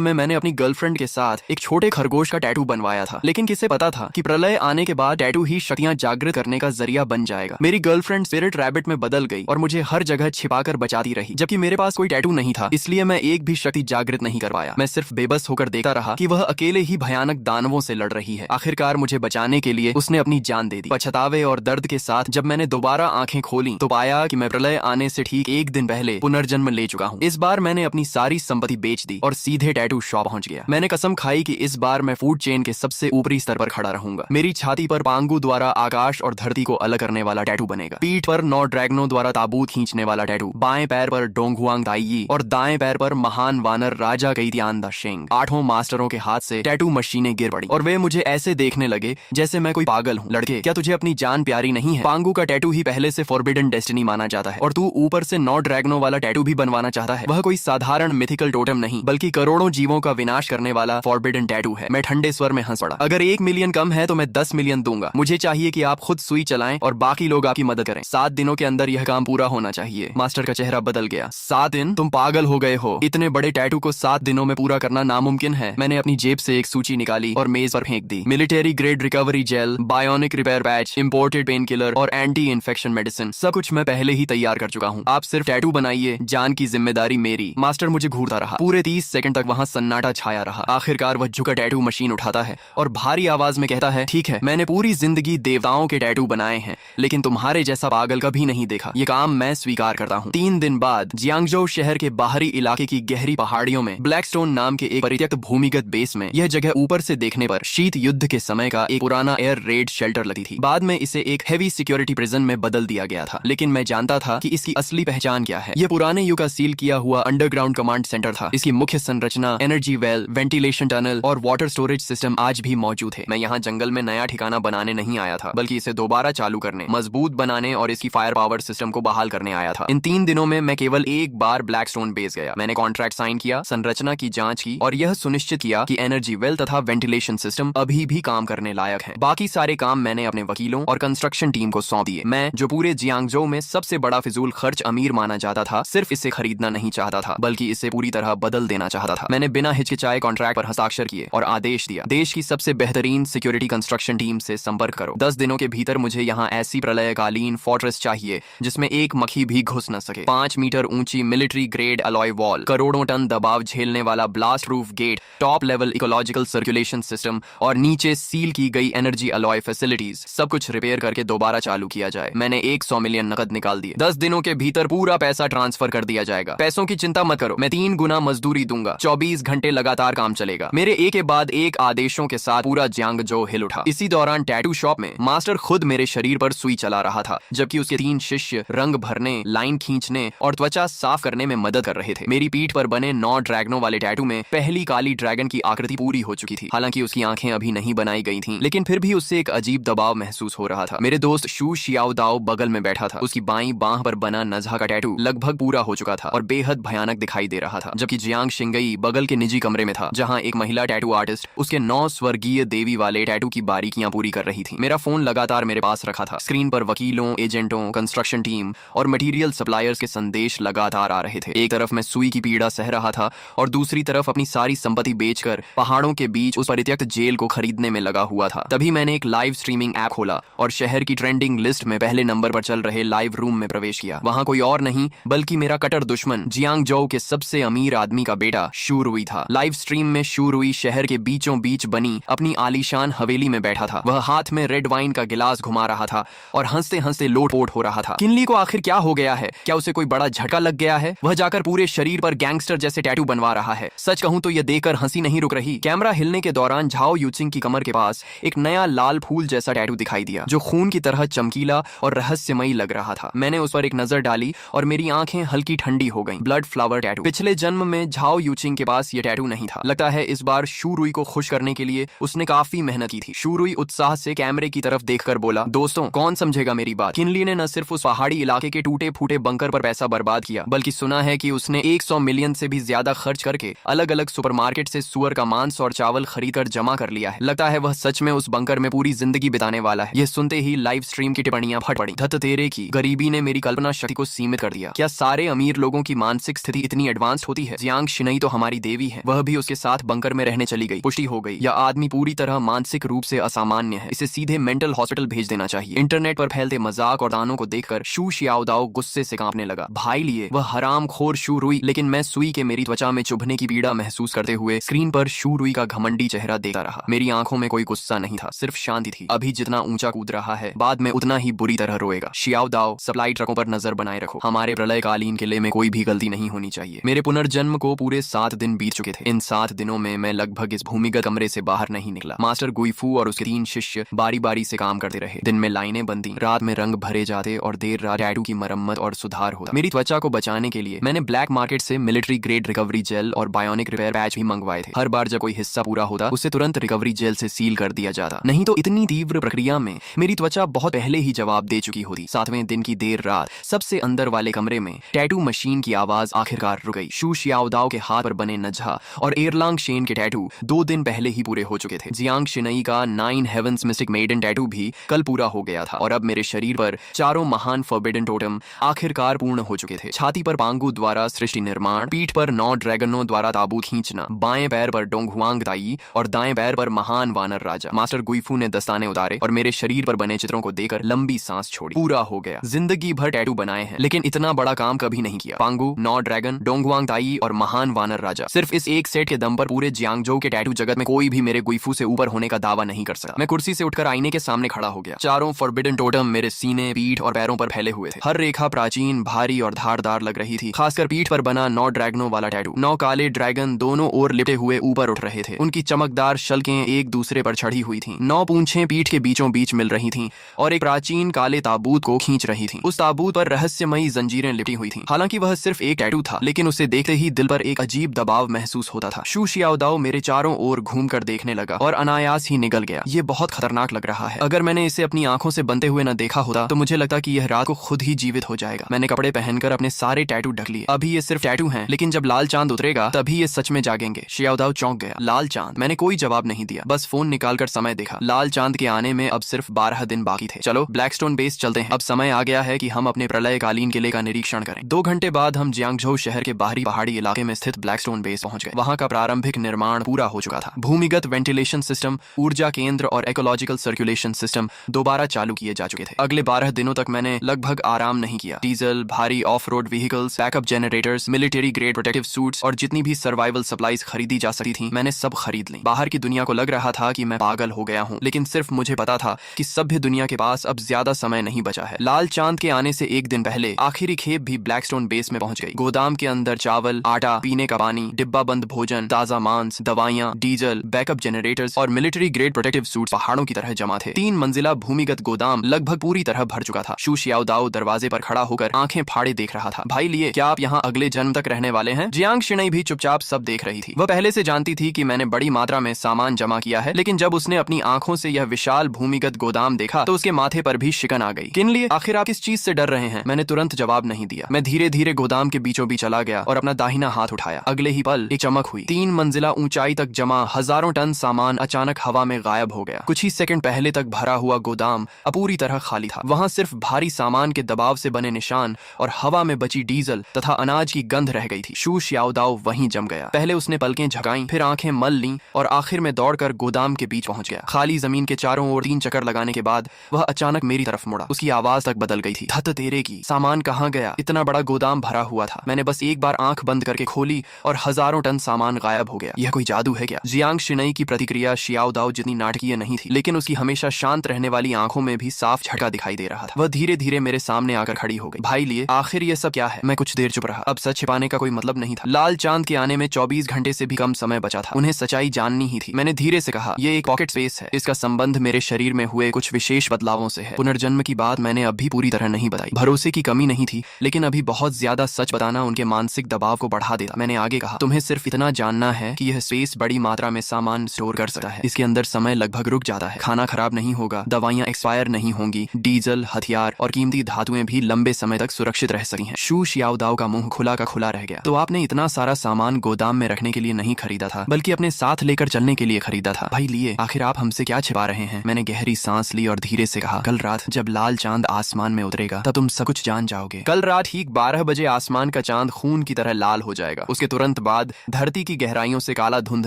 में मैंने अपनी गर्लफ्रेंड के साथ एक छोटे खरगोश का टैटू बनवाया था, लेकिन किसे पता था कि प्रलय आने के बाद टैटू ही शक्तियां जागृत करने का जरिया बन जाएगा। मेरी गर्लफ्रेंड स्पिरिट रैबिट में बदल गई और मुझे हर जगह छिपाकर बचाती रही, जबकि मेरे पास कोई टैटू नहीं था, इसलिए मैं एक भी शक्ति जागृत नहीं कर पाया। मैं सिर्फ बेबस होकर देखता रहा कि वह अकेले ही भयानक दानवों से लड़ रही है। आखिरकार मुझे बचाने के लिए उसने अपनी जान दे दी। पछतावे और दर्द के साथ जब मैंने दोबारा आंखें खोली तो पाया कि मैं प्रलय आने से ठीक एक दिन पहले पुनर्जन्म ले चुका हूँ। इस बार मैंने अपनी सारी संपत्ति बेच दी और सीधे टैटू शॉप पहुंच गया। मैंने कसम खाई कि इस बार मैं फूड चेन के सबसे ऊपरी स्तर पर खड़ा रहूंगा। मेरी छाती पर पांगु द्वारा आकाश और धरती को अलग करने वाला टैटू बनेगा, पीठ पर 9 ड्रैगनों द्वारा ताबूत खींचने वाला टैटू, बाएं पैर पर डोंगहुआंग दाइयी और दाएं पैर पर महान वानर राजा कैतियान द शेंग। 8 मास्टरों के हाथ से टैटू मशीनें गिर पड़ी और वे मुझे ऐसे देखने लगे जैसे मैं कोई पागल हूँ। लड़के, क्या तुझे अपनी जान प्यारी नहीं है? पांगु का टैटू ही पहले से फॉरबिडन डेस्टिनी माना जाता है और तू ऊपर से 9 ड्रैगनों वाला टैटू भी बनवाना चाहता है। वह कोई साधारण मिथिकल टोटम नहीं बल्कि करोड़ों जीवों का विनाश करने वाला फॉरबिडन टैटू है। मैं ठंडे स्वर में हंस पड़ा। अगर 1 मिलियन कम है तो मैं 10 मिलियन दूंगा। मुझे चाहिए कि आप खुद सुई चलाएं और बाकी लोग आपकी मदद करें। 7 दिनों के अंदर यह काम पूरा होना चाहिए। मास्टर का चेहरा बदल गया। 7 दिन? तुम पागल हो गए हो। इतने बड़े टैटू को 7 दिनों में पूरा करना नामुमकिन है। मैंने अपनी जेब से एक सूची निकाली और मेज पर फेंक दी। Military grade recovery gel, bionic repair patch, imported pain killer और एंटी इन्फेक्शन मेडिसिन, सब कुछ मैं पहले ही तैयार कर चुका हूँ। आप सिर्फ टैटू बनाइए, जान की जिम्मेदारी मेरी। मास्टर मुझे घूरता रहा। पूरे 30 सेकंड तक वहां सन्नाटा छाया रहा। आखिरकार वह झुका टैटू मशीन उठाता है और भारी आवाज में कहता है, ठीक है, मैंने पूरी जिंदगी देवताओं के टैटू बनाए हैं, लेकिन तुम्हारे जैसा पागल कभी नहीं देखा। ये काम मैं स्वीकार करता हूँ। 3 दिन बाद जियांगजो शहर के बाहरी इलाके की गहरी पहाड़ियों में ब्लैकस्टोन नाम के एक परित्यक्त भूमिगत बेस में, यह जगह ऊपर से देखने पर शीत युद्ध के समय का एक पुराना एयर रेड शेल्टर लगती थी। बाद में इसे एक हेवी सिक्योरिटी प्रिजन में बदल दिया गया था, लेकिन मैं जानता था कि इसकी असली पहचान क्या है। यह पुराने युग का सील किया हुआ अंडरग्राउंड कमांड सेंटर था। इसकी मुख्य संरचना, एनर्जी वेल, वेंटिलेशन टनल और वाटर स्टोरेज सिस्टम आज भी मौजूद है। मैं यहाँ जंगल में नया ठिकाना बनाने नहीं आया था, बल्कि इसे दोबारा चालू करने, मजबूत बनाने और इसकी फायर पावर सिस्टम को बहाल करने आया था। इन 3 दिनों में मैं केवल एक बार ब्लैकस्टोन बेस गया। मैंने कॉन्ट्रैक्ट साइन किया, संरचना की जांच की और यह सुनिश्चित किया कि एनर्जी वेल तथा वेंटिलेशन सिस्टम अभी भी काम करने लायक है। बाकी सारे काम मैंने अपने वकीलों और कंस्ट्रक्शन टीम को सौंप दिए। मैं, जो पूरे जियांगजो में सबसे बड़ा फिजूल खर्च अमीर माना जाता था, सिर्फ इसे खरीदना नहीं चाहता था, बल्कि इसे पूरी तरह बदल देना चाहता था। मैंने बिना हिचकिचाए कॉन्ट्रैक्ट पर हस्ताक्षर किए और आदेश दिया, देश की सबसे बेहतरीन सिक्योरिटी कंस्ट्रक्शन टीम से संपर्क करो। 10 दिनों के भीतर मुझे यहाँ ऐसी प्रलयकालीन फोर्ट्रेस चाहिए जिसमें एक मक्खी भी घुस न सके। 5 मीटर ऊंची मिलिट्री ग्रेड अलॉय वॉल, करोड़ों टन दबाव झेलने वाला blast proof gate, top level ecological circulation system और नीचे सील की गई एनर्जी अलॉय फैसिलिटीज, सब कुछ रिपेयर करके दोबारा चालू किया जाए। मैंने 100 मिलियन नकद निकाल दिए। 10 दिनों के भीतर पूरा पैसा ट्रांसफर कर दिया जाएगा। पैसों की चिंता मत करो, मैं 3 गुना मजदूरी दूंगा। 24 घंटे लगातार काम चलेगा। मेरे एक के बाद एक आदेशों के साथ पूरा जियांगजो हिल उठा। इसी दौरान टैटू शॉप में मास्टर खुद मेरे शरीर पर सुई चला रहा था, जबकि उसके 3 शिष्य रंग भरने, लाइन खींचने और त्वचा साफ करने में मदद कर रहे थे। मेरी पीठ पर बने 9 ड्रैगनों वाले टैटू में पहली काली ड्रैगन की आकृति पूरी हो चुकी थी। हालांकि उसकी आंखें अभी नहीं बनाई गई थीं, लेकिन फिर भी उससे एक अजीब दबाव महसूस हो रहा था। मेरे दोस्त शू शियाओ दाओ बगल में बैठा था। उसकी बाईं बांह पर बना नज़ा का टैटू लगभग पूरा हो चुका था और बेहद भयानक दिखाई दे रहा था, जबकि जियांग शिंगई बगल के निजी कमरे में था, जहां एक महिला टैटू आर्टिस्ट उसके 9 स्वर्गीय देवी वाले टैटू की बारीकियां पूरी कर रही थी। मेरा फोन लगातार मेरे पास रखा था। स्क्रीन पर वकीलों, एजेंटों, कंस्ट्रक्शन टीम और मटेरियल सप्लायर्स के संदेश लगातार आ रहे थे। एक तरफ मैं सुई की पीड़ा सह रहा था और दूसरी तरफ अपनी सारी संपत्ति बेचकर पहाड़ों के बीच उस परित्यक्त जेल को खरीदने में लगा हुआ था। तभी मैंने एक लाइव स्ट्रीमिंग ऐप खोला और शहर की ट्रेंडिंग लिस्ट में पहले नंबर पर चल रहे लाइव रूम में प्रवेश किया। वहां कोई और नहीं बल्कि मेरा कट्टर दुश्मन जियांगजो के सबसे अमीर आदमी का बेटा शू रुई था। लाइव स्ट्रीम में शू रुई शहर के बीचों बीच बनी अपनी आलीशान हवेली में बैठा था। वह हाथ में रेड वाइन का गिलास घुमा रहा था और हंसते हंसते लोटपोट हो रहा था। किनली को आखिर क्या हो गया है? क्या उसे कोई बड़ा झटका लग गया है? वह जाकर पूरे शरीर पर गैंगस्टर जैसे टैटू बनवा रहा है। सच कहूं तो यह देखकर हंसी नहीं रुक रही। कैमरा हिलने के दौरान झाओ यूचिंग की कमर के पास एक नया लाल फूल जैसा टैटू दिखाई दिया, जो खून की तरह चमकीला और रहस्यमयी लग रहा था। मैंने उस पर एक नजर डाली और मेरी आंखें हल्की ठंडी हो गईं। Blood flower tattoo. पिछले जन्म में झाओ यूचिंग के पास यह टैटू नहीं था। लगता है इस बार शू रुई को खुश करने के लिए उसने काफी मेहनत की थी। शू रुई उत्साह से कैमरे की तरफ देखकर बोला, दोस्तों, कौन समझेगा मेरी बात? किनली ने न सिर्फ उस पहाड़ी इलाके के टूटे फूटे बंकर पर पैसा बर्बाद किया, बल्कि सुना है कि उसने 100 मिलियन से भी ज्यादा खर्च करके अलग अलग सुपरमार्केट से सुअर का मांस और चावल खरीदकर जमा कर लिया है। लगता है वह सच में उस बंकर में पूरी जिंदगी बिताने वाला है। यह सुनते ही लाइव स्ट्रीम की टिप्पणियां फट पड़ी। धत तेरे की, गरीबी ने मेरी कल्पना शक्ति को सीमित कर दिया। क्या सारे अमीर लोगों की मानसिक स्थिति इतनी एडवांस होती है? जियांग शिनई तो हमारी देवी है, वह भी उसके साथ बंकर में रहने चली गई। पुष्टि हो गई, यह आदमी पूरी तरह मानसिक रूप से असामान्य है, इसे सीधे मेंटल हॉस्पिटल भेज देना चाहिए। इंटरनेट पर फैलते मजाक और दानों को देखकर शू शियाओदाओ गुस्से से कांपने लगा। भाई लिए वह हरामखोर शू रुई, लेकिन मैं सुई के मेरी त्वचा में चुभने की पीड़ा महसूस करते हुए स्क्रीन पर शू रुई का घमंडी चेहरा देखता रहा। मेरी आंखों में कोई गुस्सा नहीं था, सिर्फ शांति थी। अभी जितना ऊंचा कूद रहा है, बाद में उतना ही बुरी तरह रोएगा। शियाओदाओ, सप्लाई ट्रकों पर नजर बनाए रखो, हमारे प्रलयकालीन किले में कोई भी गलती नहीं होनी चाहिए। मेरे पुनर्जन्म को पूरे 7 दिन बीत चुके थे। इन 7 दिनों में मैं लगभग इस भूमिगत कमरे से बाहर नहीं निकला। मास्टर गुइफू और उसके 3 शिष्य बारी बारी से काम करते रहे। दिन में लाइनें बनती, रात में रंग भरे जाते और देर रात टैटू की मरम्मत और सुधार होता। मेरी त्वचा को बचाने के लिए मैंने ब्लैक मार्केट से मिलिट्री ग्रेड रिकवरी जेल और बायोनिक रिपेयर पैच भी मंगवाए थे। हर बार जब कोई हिस्सा पूरा होता, उसे तुरंत रिकवरी जेल से सील कर दिया जाता, नहीं तो इतनी तीव्र प्रक्रिया में मेरी त्वचा बहुत पहले ही जवाब दे चुकी होती। 7वें दिन की देर रात सबसे अंदर वाले कमरे में टैटू मशीन की आवाज आखिरकार रुक गई। शू शियाओदाओ के हाथ पर बने नजहा और एयरलांग शेन के टैटू 2 दिन पहले ही पूरे हो चुके थे। जियांग शिनई का 9 हेवंस मिस्टिक मेडन टैटू भी कल पूरा हो गया था और अब मेरे शरीर पर 4 महान फॉरबिडन टोटम आखिरकार पूर्ण हो चुके थे। छाती पर पांगू द्वारा सृष्टि निर्माण, पीठ पर 9 ड्रैगनों द्वारा ताबूत खींचना, बाएं पैर पर डोंगहुआंग दाई और दाएं पैर पर महान वानर राजा। मास्टर गुइफू ने दस्ताने उतारे और मेरे शरीर पर बने चित्रों को देखकर लंबी सांस छोड़ी। पूरा हो गया। जिंदगी भर टैटू बनाए हैं, लेकिन इतना बड़ा काम कभी नहीं किया। पांगू, 9 ड्रैगन, डोंगहुआंग दाई और महान वानर राजा, सिर्फ इस एक सेट के दम पर पूरे जियांगजोउ के टैटू जगत में कोई भी मेरे गुइफू से ऊपर होने का दावा नहीं कर सकता। मैं कुर्सी से उठकर आईने के सामने खड़ा हो गया। 4 फॉरबिडन टोटम मेरे सीने, पीठ और पैरों पर फैले हुए थे। हर रेखा प्राचीन, भारी और धारदार लग रही थी। खासकर पीठ पर बना 9 ड्रैगनों वाला टैटू। 9 काले ड्रैगन दोनों ओर लिपटे हुए ऊपर उठ रहे थे। उनकी चमकदार शल्कें एक दूसरे पर चढ़ी हुई थीं। 9 पूंछें पीठ के बीचों बीच मिल रही थीं और एक प्राचीन काले ताबूत को खींच रही थीं। उस ताबूत पर रहस्यमयी जंजीरें लिपटी हुई थीं। हालांकि वह सिर्फ एक टैटू था, लेकिन उसे देखते ही दिल पर एक अजीब दबाव महसूस होता था। शू शियाओदाओ मेरे चारों ओर घूमकर देखने लगा और अनायास ही निगल गया। ये बहुत खतरनाक लग रहा है। अगर मैंने इसे अपनी आंखों से बनते हुए न देखा होता तो मुझे लगता कि यह रात को खुद ही जीवित हो जाएगा। मैंने कपड़े पहनकर अपने सारे टैटू ढक लिए। अभी ये सिर्फ टैटू हैं, लेकिन जब लाल चांद उतरेगा तभी ये सच में जागेंगे। शियाओदाओ चौंक गया। लाल चांद? मैंने कोई जवाब नहीं दिया, बस फोन निकालकर समय देखा। लाल चांद के आने में अब सिर्फ 12 दिन बाकी थे। चलो ब्लैकस्टोन बेस चलते हैं। अब समय आ गया है कि हम अपने प्रलयकालीन किले का निरीक्षण करें। 2 घंटे बाद हम जियांगजोउ शहर के बाहरी पहाड़ी इलाके में स्थित ब्लैकस्टोन बेस पहुंच गए। वहां का प्रारंभिक निर्माण पूरा हो चुका था। भूमिगत वेंटिलेशन सिस्टम, ऊर्जा केंद्र और इकोलॉजिकल सर्कुलेशन सिस्टम दोबारा चालू किए जा चुके थे। अगले 12 दिनों तक मैंने लगभग आराम नहीं किया। डीजल, भारी of road vehicles, backup generators, military grade protective suits और जितनी भी सर्वाइवल सप्लाईज खरीदी जा सकती थी, मैंने सब खरीद ली। बाहर की दुनिया को लग रहा था कि मैं पागल हो गया हूँ, लेकिन सिर्फ मुझे पता था कि सभ्य दुनिया के पास अब ज्यादा समय नहीं बचा है। लाल चांद के आने से 1 दिन पहले आखिरी खेप भी ब्लैकस्टोन बेस में पहुंच गई। गोदाम के अंदर चावल, आटा, पीने का पानी, डिब्बा बंद भोजन, ताजा मांस, दवाइयां, डीजल, बैकअप जनरेटर्स और मिलिट्री ग्रेड प्रोटेक्टिव सूट्स पहाड़ों की तरह जमा थे। 3 मंजिला भूमिगत गोदाम लगभग पूरी तरह भर चुका था। शू शियाओदाओ दरवाजे पर खड़ा होकर आंखें फाड़े देख रहा था। भाई लिए, क्या आप यहाँ अगले जन्म तक रहने वाले हैं? जियांग शिनई भी चुपचाप सब देख रही थी। वह पहले से जानती थी कि मैंने बड़ी मात्रा में सामान जमा किया है, लेकिन जब उसने अपनी आंखों से यह विशाल भूमिगत गोदाम देखा तो उसके माथे पर भी शिकन आ गई। किन लिए? आखिर आप किस चीज से डर रहे हैं? मैंने तुरंत जवाब नहीं दिया। मैं धीरे धीरे गोदाम के बीचों बीच चला गया और अपना दाहिना हाथ उठाया। अगले ही पल एक चमक हुई। 3 मंजिला ऊंचाई तक जमा हजारों टन सामान अचानक हवा में गायब हो गया। कुछ ही सेकंड पहले तक भरा हुआ गोदाम अब पूरी तरह खाली था। वहां सिर्फ भारी सामान के दबाव से बने निशान और हवा में बची डीजल तथा अनाज की गंध रह गई थी। शू शियाओदाओ वहीं जम गया। पहले उसने पलकें झकाईं, फिर आंखें मल लीं और आखिर में दौड़कर गोदाम के बीच पहुंच गया। खाली जमीन के चारों ओर 3 चक्कर लगाने के बाद वह अचानक मेरी तरफ मुड़ा। उसकी आवाज तक बदल गई थी। धत तेरे की, सामान कहाँ गया? इतना बड़ा गोदाम भरा हुआ था। मैंने बस एक बार आंख बंद करके खोली और हजारों टन सामान गायब हो गया। यह कोई जादू है क्या? जियांग शिनई की प्रतिक्रिया शियाओदाओ जितनी नाटकीय नहीं थी, लेकिन उसकी हमेशा शांत रहने वाली आंखों में भी साफ झटका दिखाई दे रहा था। वह धीरे धीरे मेरे सामने आकर खड़ी हो गई। भाई लिए, आखिर ये सब क्या है? मैं कुछ देर चुप रहा। अब सच छिपाने का कोई मतलब नहीं था। लाल चांद के आने में 24 घंटे से भी कम समय बचा था। उन्हें सच्चाई जाननी ही थी। मैंने धीरे से कहा, ये एक पॉकेट स्पेस है। इसका संबंध मेरे शरीर में हुए कुछ विशेष बदलावों से है। पुनर्जन्म की बात मैंने अभी पूरी तरह नहीं बताई। भरोसे की कमी नहीं थी, लेकिन अभी बहुत ज्यादा सच बताना उनके मानसिक दबाव को बढ़ा देता। मैंने आगे कहा, तुम्हें सिर्फ इतना जानना है कि यह स्पेस बड़ी मात्रा में सामान स्टोर कर सकता है। इसके अंदर समय लगभग रुक जाता है। खाना खराब नहीं होगा, दवाइयां एक्सपायर नहीं होंगी, डीजल, हथियार और कीमती धातुएं भी लंबे समय तक सुरक्षित रह सकती हैं। शू शियाओदाओ का मुंह खुला का खुला रह गया। तो आपने इतना सारा सामान गोदाम में रखने के लिए नहीं खरीदा था, बल्कि अपने साथ लेकर चलने के लिए खरीदा था। भाई लिए, आखिर आप हमसे क्या छिपा रहे हैं? मैंने गहरी सांस ली और धीरे से कहा, कल रात जब लाल चांद आसमान में उतरेगा तब तुम सब कुछ जान जाओगे। कल रात ठीक 12 बजे आसमान का चांद खून की तरह लाल हो जाएगा। उसके तुरंत बाद धरती की गहराइयों से काला धुंध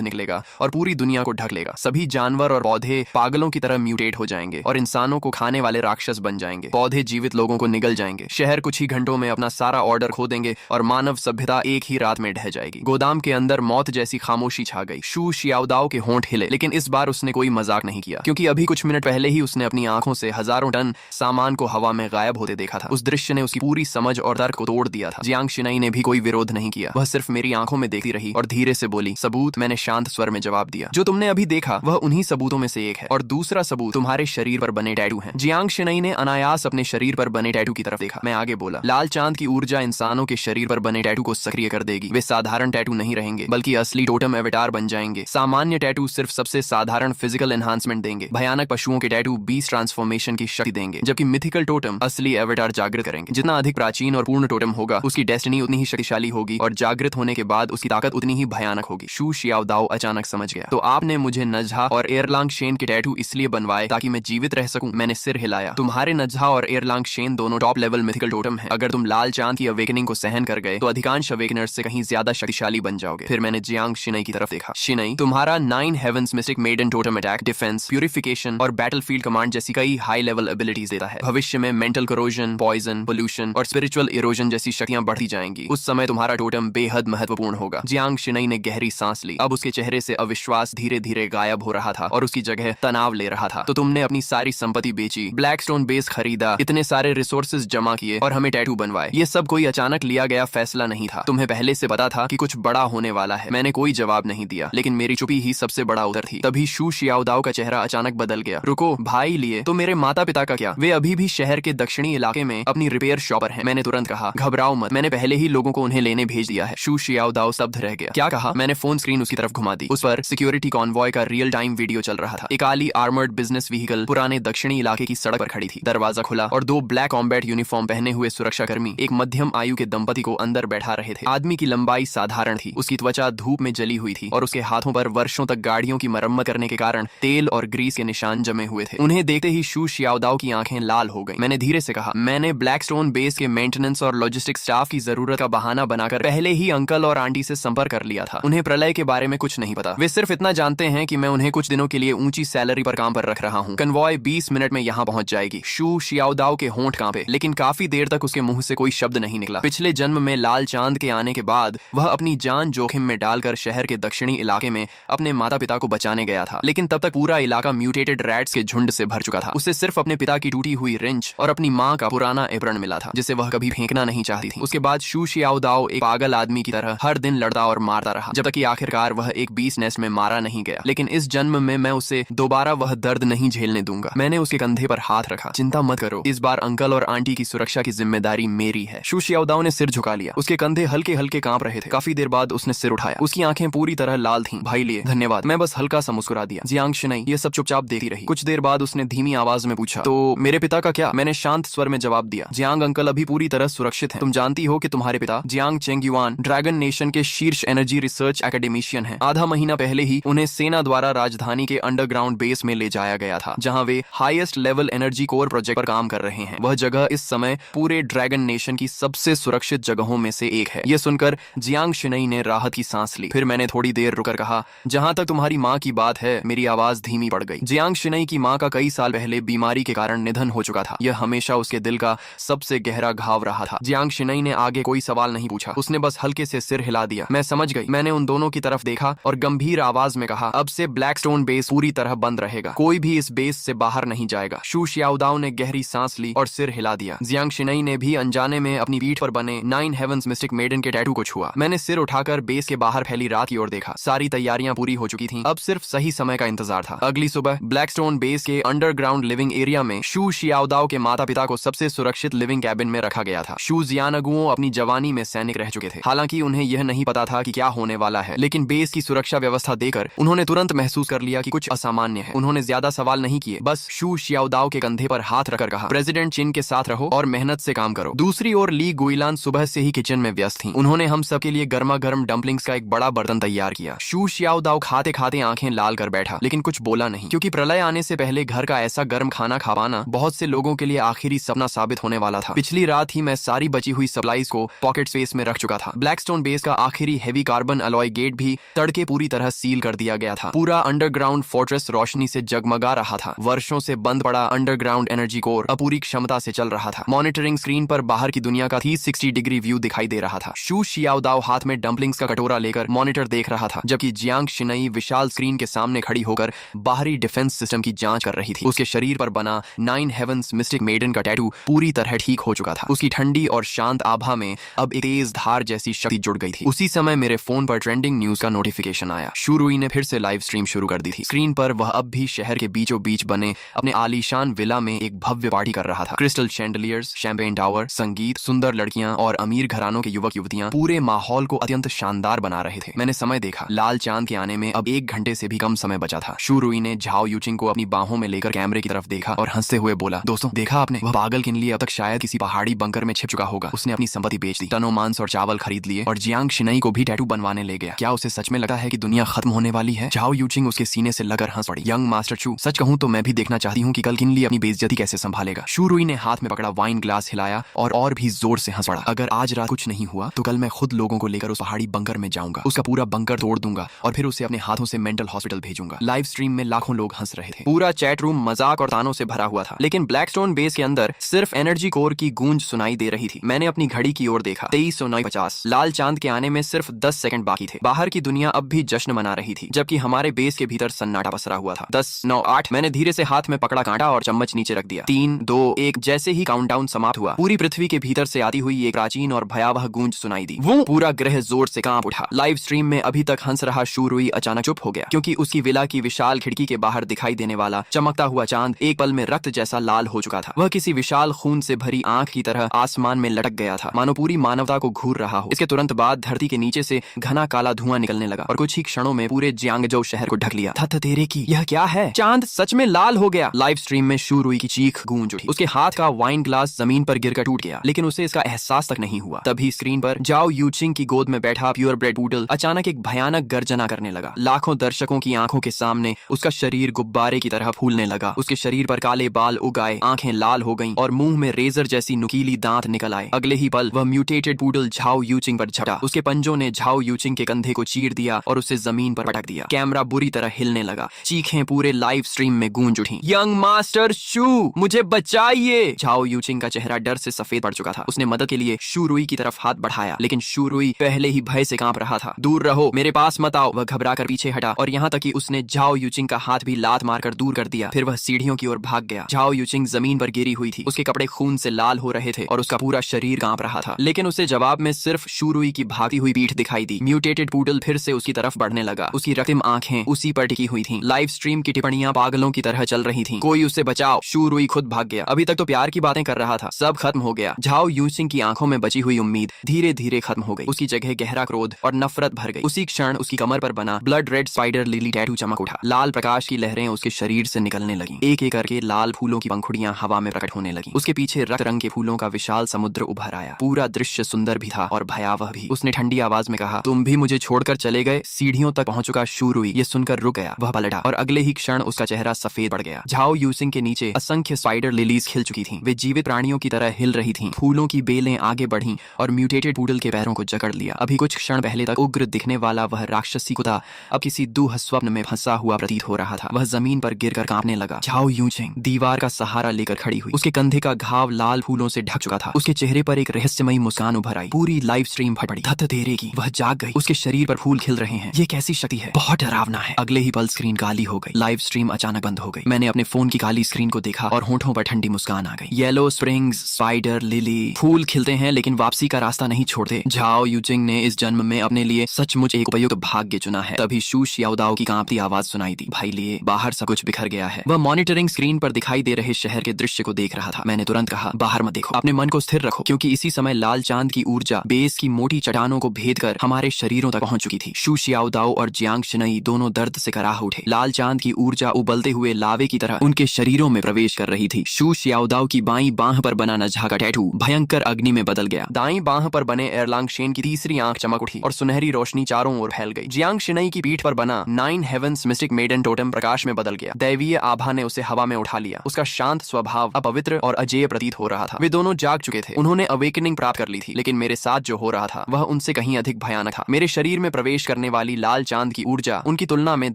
निकलेगा और पूरी दुनिया को ढक लेगा। सभी जानवर और पौधे पागलों की तरह म्यूटेट हो जाएंगे और इंसानों को खाने वाले राक्षस बन जाएंगे। पौधे जीवित लोगों को निगल जाएंगे। शहर कुछ ही घंटों में अपना सारा ऑर्डर खो देंगे और मानव सभ्यता एक ही रात में ढह जाएगी। गोदाम के अंदर मौत जैसी खामोशी छा गई। शू शियाओदाओ के होंठ हिले, लेकिन इस बार उसने कोई मजाक नहीं किया, क्योंकि अभी कुछ मिनट पहले ही उसने अपनी आंखों से हजारों टन सामान को हवा में गायब होते देखा था। उस दृश्य ने उसकी पूरी समझ और तर्क को तोड़ दिया था। जियांग शिनई ने भी कोई विरोध नहीं किया। वह सिर्फ मेरी आंखों में देखती रही और धीरे से बोली, सबूत। मैंने शांत स्वर में जवाब दिया, जो तुमने अभी देखा वह उन्हीं सबूतों में से एक है, और दूसरा सबूत तुम्हारे शरीर पर बने टैटू हैं। जियांग शिनई ने अनायास अपने शरीर पर बने टैटू की तरफ देखा। मैं आगे बोला, लाल चांद की ऊर्जा इंसानों के शरीर पर बने टैटू को सक्रिय कर देगी। वे साधारण टैटू नहीं रहेंगे, बल्कि असली टोटम एवेटार बन जाएंगे। सामान्य टैटू सिर्फ सबसे साधारण फिजिकल एनहांसमेंट देंगे। भयानक पशुओं के टैटू बीस्ट ट्रांसफॉर्मेशन की शक्ति देंगे, जबकि मिथिकल टोटम असली एवेटार जागृत करेंगे। जितना अधिक प्राचीन और पूर्ण टोटम होगा, उसकी डेस्टिनी उतनी ही शक्तिशाली होगी और जागृत होने के बाद उसकी ताकत उतनी ही भयानक होगी। शू शियाओदाओ अचानक समझ गया। तो आपने मुझे नजहा और एयरलांग शेन के टैटू इसलिए बनवाए ताकि मैं जीवित रह सकूं? मैंने सिर हिलाया। तुम्हारे नजहा और एयरलांग शेन दोनों टॉप लेवल मिथिकल टोटम हैं। अगर तुम लाल चांद की अवेकनिंग को सहन कर गए तो अधिकांश अवेकनर्स से कहीं ज्यादा शक्तिशाली बन जाओगे। फिर मैंने जियांग शिनई की तरफ देखा। शिनई, तुम्हारा 9 heavens mystic maiden totem attack, defence, purification और बैटलफील्ड कमांड जैसी कई हाई लेवल एबिलिटीज देता है। भविष्य में मेंटल करोजन, पॉइजन, पोल्यूशन और स्पिरिचुअल इरोजन जैसी शक्तियां बढ़ती जाएंगी। उस समय तुम्हारा टोटम बेहद महत्वपूर्ण होगा। जियांग शिनई ने गहरी सांस ली। अब उसके चेहरे से अविश्वास धीरे धीरे गायब हो रहा था और उसकी जगह तनाव ले रहा था। तो तुमने अपनी सारी संपत्ति बेची, ब्लैकस्टोन बेस खरीदा, इतने सारे रिसोर्सेज जमा किए और हमें टैटू बनवाए। ये सब कोई अचानक लिया गया फैसला नहीं था। तुम्हें पहले से पता था कि कुछ बड़ा होने वाला है। मैंने कोई जवाब नहीं दिया, लेकिन मेरी चुप्पी ही सबसे बड़ा उत्तर थी। तभी शू शियाओदाओ का चेहरा अचानक बदल गया। रुको भाई, लिए तो मेरे माता पिता का क्या? वे अभी भी शहर के दक्षिणी इलाके में अपनी रिपेयर शॉप पर हैं। मैंने तुरंत कहा, घबराओ मत, मैंने पहले ही लोगों को उन्हें लेने भेज दिया है। शू शियाओदाओ स्तब्ध रह गया। क्या कहा? मैंने फोन स्क्रीन उसकी तरफ घुमा दी। उस पर सिक्योरिटी कॉन्वॉय का रियल टाइम वीडियो चल रहा था। एक काली आर्मर्ड बिजनेस व्हीकल पुराने दक्षिणी इलाके की सड़क पर खड़ी थी। दरवाजा खुला और 2 ब्लैक कॉम्बैट यूनिफॉर्म पहने हुए सुरक्षाकर्मी एक मध्यम आयु के दंपति को अंदर बैठा रहे थे। आदमी की लंबाई साधारण थी, उसकी त्वचा धूप में जली हुई थी और उसके हाथों पर वर्षों तक गाड़ियों की मरम्मत करने के कारण तेल और ग्रीस के निशान जमे हुए थे। उन्हें देखते ही शू शियाओदाओ की आंखें लाल हो गईं। मैंने धीरे से कहा, मैंने ब्लैकस्टोन बेस के मेंटेनेंस और लॉजिस्टिक स्टाफ की जरूरत का बहाना बनाकर पहले ही अंकल और आंटी से संपर्क कर लिया था। उन्हें प्रलय के बारे में कुछ नहीं पता। वे सिर्फ इतना जानते हैं कि मैं उन्हें कुछ दिनों के लिए ऊंची सैलरी पर काम पर रख रहा हूँ। कन्वॉय 20 मिनट में यहाँ पहुंच जाएगी। शू शियाओदाओ के होंठ कांपे, लेकिन काफी देर तक उसके मुंह से कोई शब्द नहीं निकला। पिछले जन्म में लाल चांद के आने के बाद वह अपनी जान जोखिम में डालकर शहर के दक्षिणी इलाके में अपने माता पिता को बचाने गया था, लेकिन तब तक पूरा इलाका म्यूटेटेड रैट्स के झुंड से भर चुका था। उसे सिर्फ अपने पिता की टूटी हुई रिंच और अपनी माँ का पुराना एप्रन मिला था, जिसे वह कभी फेंकना नहीं चाहती थी। उसके बाद शू शियाओदाओ एक पागल आदमी की तरह हर दिन लड़ता और मारता रहा, जब तक कि आखिरकार वह एक बीस नेस्ट में मारा नहीं गया। लेकिन इस जन्म में मैं उसे दोबारा वह दर्द नहीं झेलने दूंगा। मैंने उसके कंधे पर हाथ रखा। चिंता मत करो, इस बार अंकल और आंटी की सुरक्षा की जिम्मेदारी मेरी है। शू शियाओदाओ ने सिर झुका लिया। उसके कंधे हल्के हल्के कांप रहे थे। काफी देर बाद उसने सिर उठाया। उसकी आंखें पूरी तरह लाल थीं। भाई लिए धन्यवाद। मैं बस हल्का सा मुस्कुरा दिया। जियांग शिनई ये सब चुपचाप देखती रही। कुछ देर बाद उसने धीमी आवाज में पूछा, तो मेरे पिता का क्या? मैंने शांत स्वर में जवाब दिया, जियांग अंकल अभी पूरी तरह सुरक्षित हैं। तुम जानती हो कि तुम्हारे पिता जियांग चेंगयुआन ड्रैगन नेशन के शीर्ष एनर्जी रिसर्च एकेडमिशियन हैं। आधा महीना पहले ही उन्हें सेना द्वारा राजधानी के अंडरग्राउंड बेस में ले जाया गया था, जहां वे highest level energy core project पर काम कर रहे हैं। वह जगह इस समय पूरे ड्रैगन नेशन की सबसे सुरक्षित जगहों में से एक है। यह सुनकर जियांग शिनई ने राहत की सांस ली। फिर मैंने थोड़ी देर रुकर कहा, जहां तक तुम्हारी माँ की बात है, मेरी आवाज धीमी पड़ गई। जियांग शिनई की माँ का कई साल पहले बीमारी के कारण निधन हो चुका था। यह हमेशा उसके दिल का सबसे गहरा घाव रहा था। जियांग शिनई ने आगे कोई सवाल नहीं पूछा। उसने बस हल्के से सिर हिला दिया। मैं समझ गई। मैंने उन दोनों की तरफ देखा और गंभीर आवाज में कहा, अब से ब्लैकस्टोन बेस पूरी तरह बंद रहेगा। कोई भी इस बेस से बाहर नहीं जाएगा। शू शियाओदाओ ने गहरी सांस ली और सिर हिला दिया। जियांग शिनई ने भी अनजाने में अपनी पीठ पर बने 9 हेवंस मिस्टिक मेडन के टैटू को छुआ। मैंने सिर उठाकर बेस के बाहर फैली रात की ओर देखा। सारी तैयारियां पूरी हो चुकी थीं। अब सिर्फ सही समय का इंतजार था। अगली सुबह ब्लैकस्टोन बेस के अंडरग्राउंड लिविंग एरिया में शू शियाओदाओ के माता पिता को सबसे सुरक्षित लिविंग कैबिन में रखा गया था। शू जियानगुओ अपनी जवानी में सैनिक रह चुके थे। हालांकि उन्हें यह नहीं पता था कि क्या होने वाला है, लेकिन बेस की सुरक्षा व्यवस्था देकर उन्होंने तुरंत महसूस कर लिया कि कुछ असामान्य है। उन्होंने ज्यादा सवाल नहीं किए, बस शू शियाओदाओ के कंधे पर हाथ रखकर कहा, प्रेसिडेंट चिन के साथ रहो और मेहनत से काम करो। दूसरी ओर ली गुइलान सुबह से ही किचन में व्यस्त थी। उन्होंने हम सबके लिए गर्मा गर्म डम्पलिंग्स का एक बड़ा बर्तन तैयार किया। शू शियाओदाओ खाते खाते आंखें लाल कर बैठा, लेकिन कुछ बोला नहीं, क्योंकि प्रलय आने से पहले घर का ऐसा गर्म खाना खाना बहुत से लोगों के लिए आखिरी सपना साबित होने वाला था। पिछली रात ही मैं सारी बची हुई सप्लाईज को पॉकेट स्पेस में रख चुका था। ब्लैकस्टोन बेस का आखिरी हेवी कार्बन अलॉय गेट भी तड़के पूरी तरह सील कर दिया गया था। पूरा अंडरग्राउंड फोर्ट्रेस रोशनी से जगमगा रहा था। वर्षों से बंद पड़ा अंडरग्राउंड एनर्जी कोर अब पूरी क्षमता से चल रहा था। मॉनिटरिंग स्क्रीन पर बाहर की दुनिया का 360 डिग्री व्यू दिखाई दे रहा था। शू शियाओदाओ हाथ में डंपलिंग्स का कटोरा लेकर मॉनिटर देख रहा था, जबकि जियांग शिनई विशाल स्क्रीन के सामने खड़ी होकर बाहरी डिफेंस सिस्टम की जांच कर रही थी। उसके शरीर पर बना 9 हेवंस मिस्टिक मेडन का टैटू पूरी तरह ठीक हो चुका था। उसकी ठंडी और शांत आभा में अब एक तेज धार जैसी शक्ति जुड़ गई थी। उसी समय मेरे फोन पर ट्रेंडिंग न्यूज का नोटिफिकेशन आया। शू रुई ने फिर से लाइव स्ट्रीम शुरू कर दी थी। स्क्रीन पर वह अब भी शहर के बीचों बीच बने अपने आलीशान विला में एक भव्य पार्टी कर रहा था। क्रिस्टल शैंडलियर्स, शैंपेन टावर, संगीत, सुंदर लड़कियां और अमीर घरानों के युवक युवतियां पूरे माहौल को अत्यंत शानदार बना रहे थे। मैंने समय देखा, लाल चांद के आने में अब 1 घंटे से भी कम समय बचा था। शू रुई ने झाओ यूचिंग को अपनी बाहों में लेकर कैमरे की तरफ देखा और हंसते हुए बोला, दोस्तों देखा आपने, वह पागल के लिए अब तक शायद किसी पहाड़ी बंकर में छिप चुका होगा। उसने अपनी संपत्ति बेच दी, टनों मांस और चावल खरीद लिए और जियांग शिनई को भी टैटू बनवाने ले गया। क्या उसे सच में लगता है कि दुनिया खत्म होने वाली है? झाओ यूचिंग उसके सीने से लगकर हंस पड़ी। यंग मास्टर शू, सच कहूं तो मैं भी देखना चाहती हूँ कि कल किनली अपनी बेइज्जती कैसे संभालेगा। शू रुई ने हाथ में पकड़ा वाइन ग्लास हिलाया और भी जोर से हंस पड़ा। अगर आज रात कुछ नहीं हुआ तो कल मैं खुद लोगों को लेकर उस पहाड़ी बंकर में जाऊंगा, उसका पूरा बंकर तोड़ दूंगा और फिर उसे अपने हाथों से मेंटल हॉस्पिटल भेजूंगा। लाइव स्ट्रीम में लाखों लोग हंस रहे थे। पूरा चैट रूम मजाक और तानों से भरा हुआ था, लेकिन ब्लैकस्टोन बेस के अंदर सिर्फ एनर्जी कोर की गूंज सुनाई दे रही थी। मैंने अपनी घड़ी की ओर देखा, 23:50। लाल चांद के आने में सिर्फ 10 सेकंड बाकी थे। बाहर की दुनिया अब भी जश्न मना रही थी, जबकि हमारे बेस के भीतर सन्नाटा पसरा हुआ था। 10, 9, 8। मैंने धीरे से हाथ में पकड़ा कांटा और चम्मच नीचे रख दिया। 3, 2, 1। जैसे ही काउंटडाउन समाप्त हुआ, पूरी पृथ्वी के भीतर से आती हुई एक प्राचीन और भयावह गूंज सुनाई दी। वो पूरा ग्रह जोर से कांप उठा। लाइव स्ट्रीम में अभी तक हंस रहा शू रुई अचानक चुप हो गया, क्योंकि उसकी विला की विशाल खिड़की के बाहर दिखाई देने वाला चमकता हुआ चांद एक पल में रक्त जैसा लाल हो चुका था। वह किसी विशाल खून से भरी आंख की तरह आसमान में लटक गया था, मानो पूरी मानवता को घूर रहा हो। इसके तुरंत बाद धरती के नीचे से घना काला धुआं निकलने लगा और कुछ ही क्षणों में पूरे जियांगजो शहर को ढक लिया। थत तेरे की, यह क्या है? चांद सच में लाल हो गया। लाइव स्ट्रीम में शू रुई की चीख गूंज उठी। उसके हाथ का वाइन ग्लास जमीन पर गिरकर टूट गया, लेकिन उसे इसका एहसास तक नहीं हुआ। तभी स्क्रीन पर जाओ यूचिंग की गोद में बैठा प्योर ब्रेड पूडल अचानक एक भयानक गर्जना करने लगा। लाखों दर्शकों की आंखों के सामने उसका शरीर गुब्बारे की तरह फूलने लगा। उसके शरीर पर काले बाल उग आए, आंखें लाल हो गईं और मुंह में रेजर जैसी नुकीली दांत निकल आए। अगले ही पल वह म्यूटेटेड पूडल झाओ यूचिंग पर झपटा। उसके पंजों ने झाओ यूचिंग के कंधे को चीर दिया और उसे जमीन पर पटक दिया। कैमरा बुरी तरह हिलने लगा। चीखें पूरे लाइव स्ट्रीम में गूंज उठी। यंग मास्टर शू, मुझे बचाइए! झाओ यूचिंग का चेहरा डर से सफेद पड़ चुका था। उसने मदद के लिए शू रुई की तरफ हाथ बढ़ाया, लेकिन शू रुई पहले ही भय से कांप रहा था। दूर रहो, मेरे पास मत आओ। वह घबराकर पीछे हटा और यहाँ तक कि उसने झाओ यूचिंग का हाथ भी लात मारकर दूर कर दिया। फिर वह सीढ़ियों की ओर भाग गया। झाओ यूचिंग जमीन पर गिरी हुई थी। उसके कपड़े खून से लाल हो रहे थे और उसका पूरा शरीर कांप रहा था, लेकिन उसे जवाब में सिर्फ शू रुई की भागती हुई पीठ दिखाई दी। म्यूटेटेड पूडल फिर से उसकी तरफ बढ़ने लगा। उसकी रक्तिम आंखें उसी पर टिकी हुई थीं। लाइव स्ट्रीम की टिप्पणियां पागलों की तरह चल रही थीं। कोई उसे बचाओ। शू रुई खुद भाग गया। अभी तक तो प्यार की बातें कर रहा था, सब खत्म हो गया। झाओ यूचिंग की आंखों में बची हुई उम्मीद धीरे धीरे खत्म हो गई। उसकी जगह गहरा क्रोध और नफरत भर गई। उसी क्षण उसकी कमर पर बना blood red spider lily tattoo चमक उठा। लाल प्रकाश की लहरें उसके शरीर से निकलने लगी। एक एक करके लाल फूलों की पंखुड़ियां हवा में प्रकट होने लगी। उसके पीछे रक्त रंग के फूलों का विशाल समुद्र उभर आया। पूरा दृश्य सुंदर भी था और भयावह भी। उसने ठंडी आवाज में कहा, तुम भी मुझे छोड़कर चले गए? सीढ़ियों तक पहुंच चुका शू रुई ये सुनकर रुक गया। वह पलटा और अगले ही क्षण उसका चेहरा सफेद पड़ गया। झाओ यूचिंग के नीचे असंख्य स्पाइडर लिलीज खिल चुकी थीं। वे जीवित प्राणियों की तरह हिल रही थीं। फूलों की बेलें आगे बढ़ीं और म्यूटेटेड पूडल के पैरों को जकड़ लिया। अभी कुछ क्षण पहले तक उग्र दिखने वाला वह राक्षसी कुत्ता अब किसी दूह स्वप्न में फंसा हुआ प्रतीत हो रहा था। वह जमीन पर गिरकर कांपने लगा। झाओ यूचिंग दीवार का सहारा लेकर खड़ी हुई। उसके कंधे का घाव लाल फूलों से ढक चुका था। उसके चेहरे पर एक रहस्यमयी मुस्कान उभर आई। पूरी लाइव स्ट्रीम फट पड़ी। धत तेरे की, वह जाग गई। उसके शरीर पर फूल खिल रहे हैं। ये कैसी शक्ति है? बहुत डरावना है। अगले ही पल स्क्रीन काली हो गई। लाइव स्ट्रीम अचानक बंद हो गई। मैंने अपने फोन की काली स्क्रीन को देखा और होठों पर ठंडी मुस्कान आ गई। येलो स्प्रिंग्स, स्पाइडर लिली, फूल खिलते हैं लेकिन वापसी का रास्ता नहीं छोड़ते। झाओ यूचिंग ने इस जन्म में अपने लिए सचमुच एक उपयुक्त भाग्य चुना है। तभी शू शियाओदाओ की कांपती आवाज सुनाई दी, भाई लिए बाहर सब कुछ बिखर गया है। वह मॉनिटरिंग स्क्रीन पर दिखाई दे रहे शहर के दृश्य को देख रहा था। मैंने तुरंत कहा, बाहर मत देखो, अपने मन को स्थिर रखो, क्योंकि इसी समय लाल चांद की ऊर्जा बेस की मोटी चट्टानों को भेद कर हमारे शरीरों तक पहुंच चुकी थी। शू शियाओदाओ और जियांग शिनई दोनों दर्द से कराह उठे। लाल चांद की ऊर्जा उबलते हुए लावे की तरह उनके शरीरों में प्रवेश कर रही थी। शू शियाओदाओ की बाईं बांह पर बना नझा का टैटू भयंकर अग्नि में बदल गया। दाईं बांह पर बने एरलांग शेन की तीसरी आंख चमक उठी और सुनहरी रोशनी चारों ओर फैल गई। जियांग शिनई की पीठ पर बना 9 हेवंस मिस्टिक मेडन टोटम प्रकाश में बदल गया। दैवीय आभा ने उसे हवा में उठा लिया। उसका शांत स्वभाव अपवित्र और अजेय प्रतीत हो रहा था। वे दोनों जाग चुके थे। उन्होंने अवेकनिंग प्राप्त कर ली थी, लेकिन मेरे साथ जो हो रहा था वह उनसे कहीं कहीं अधिक भयानक था। मेरे शरीर में प्रवेश करने वाली लाल चांद की ऊर्जा उनकी तुलना में